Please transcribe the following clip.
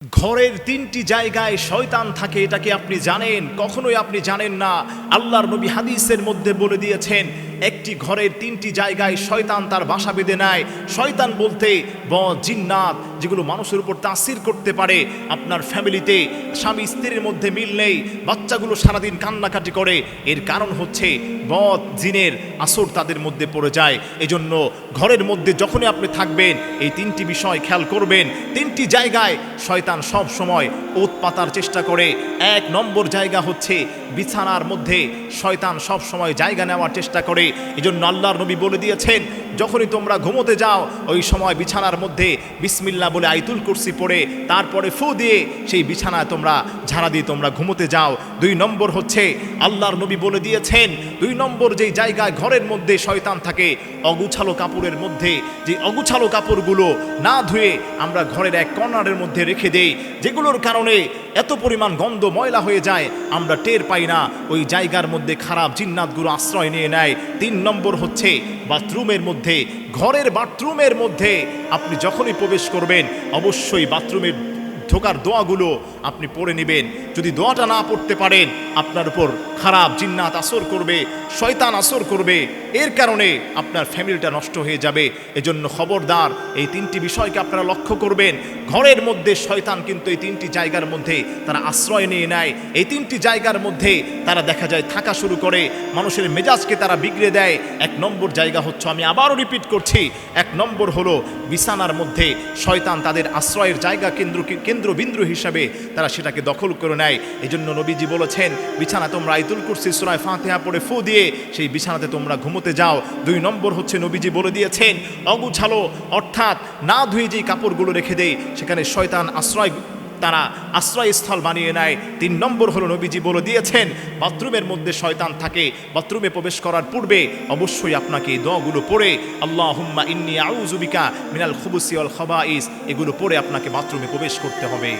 ঘরের তিনটি জায়গায় শয়তান থাকে, এটা কি আপনি জানেন? কখনোই আপনি জানেন না। আল্লাহর নবী হাদিসের মধ্যে বলে দিয়েছেন, একটি ঘরের তিনটি জায়গায় শয়তান তার বাসা বেঁধে নেয়। শয়তান বলতে জিন্নাত, যেগুলো মানুষের উপর তাসির করতে পারে। আপনার ফ্যামিলিতে স্বামী স্ত্রীর মধ্যে মিল নেই, বাচ্চাগুলো সারাদিন কান্নাকাটি করে, এর কারণ হচ্ছে জিনের আসর তাদের মধ্যে পড়ে যায়। এজন্য ঘরের মধ্যে যখনই আপনি থাকবেন এই তিনটি বিষয় খেয়াল করবেন। তিনটি জায়গায় শয়তান সব সময় ওত পাতার চেষ্টা করে। এক নম্বর জায়গা হচ্ছে বিছানার মধ্যে শয়তান সব সময় জায়গা নেওয়ার চেষ্টা করে। এজন্য আল্লাহর নবী বলে দিয়েছেন, যখনই তোমরা ঘুমোতে যাও ওই সময় বিছানার মধ্যে বিসমিল্লাহ বলে আয়াতুল কুরসি পড়ে তারপরে ফু দিয়ে সেই বিছানায় তোমরা ঝাড়া দিয়ে তোমরা ঘুমোতে যাও। দুই নম্বর হচ্ছে আল্লাহর নবী বলে দিয়েছেন, দুই নম্বর যেই জায়গায় ঘরের মধ্যে শয়তান থাকে, অগুছালো কাপড়ের মধ্যে, যে অগুছালো কাপড়গুলো না ধুয়ে আমরা ঘরের এক কর্নারের মধ্যে রেখে দেই, যেগুলোর কারণে এত পরিমাণ গন্ধ ময়লা হয়ে যায় আমরা টের পাই না, ওই জায়গার মধ্যে খারাপ জিন্নাতগুলো আশ্রয় নিয়ে নেয়। তিন নম্বর হচ্ছে বাথরুমের মধ্যে, ঘরের বাথরুমের মধ্যে আপনি যখনই প্রবেশ করবেন অবশ্যই বাথরুমের ঢোকার দোয়াগুলো আপনি পড়ে নেবেন। যদি দোয়াটা না পড়তে পারেন আপনার উপর খারাপ জিন্নাত আসর করবে, শয়তান আসর করবে, এর কারণে আপনার ফ্যামিলিটা নষ্ট হয়ে যাবে। এজন্য খবরদার, এই তিনটি বিষয়কে আপনারা লক্ষ্য করবেন। ঘরের মধ্যে শয়তান কিন্তু এই তিনটি জায়গার মধ্যে তারা আশ্রয় নিয়ে নেয়। এই তিনটি জায়গার মধ্যে তারা দেখা যায় থাকা শুরু করে, মানুষের মেজাজকে তারা বিগড়ে দেয়। এক নম্বর জায়গা হচ্ছে, আমি আবারও রিপিট করছি, এক নম্বর হলো বিছানার মধ্যে শয়তান তাদের আশ্রয়ের জায়গা কেন্দ্রবিন্দু হিসাবে তারা সেটাকে দখল করে নেয়। এই জন্য নবীজি বলেছেন, বিছানা তোমরা আয়াতুল কুরসি সূরা ফাতিহা পড়ে ফু দিয়ে সেই বিছানাতে তোমরা ঘুমোতে যাও। দুই নম্বর হচ্ছে নবীজি বলে দিয়েছেন, অগুছালো অর্থাৎ না ধুয়ে যেই কাপড়গুলো রেখে দেয় সেখানে শয়তান তারা আশ্রয়স্থল বানিয়ে নেয়। তিন নম্বর হলো নবীজি বলে দিয়েছেন, বাথরুমের মধ্যে শয়তান থাকে, বাথরুমে প্রবেশ করার পূর্বে অবশ্যই আপনাকে এই দোয়াগুলো পড়ে আল্লাহুম্মা ইন্নী আউযু বিকা মিনাল খুবুসি ওয়াল খাবাইস এগুলো পড়ে আপনাকে বাথরুমে প্রবেশ করতে হবে।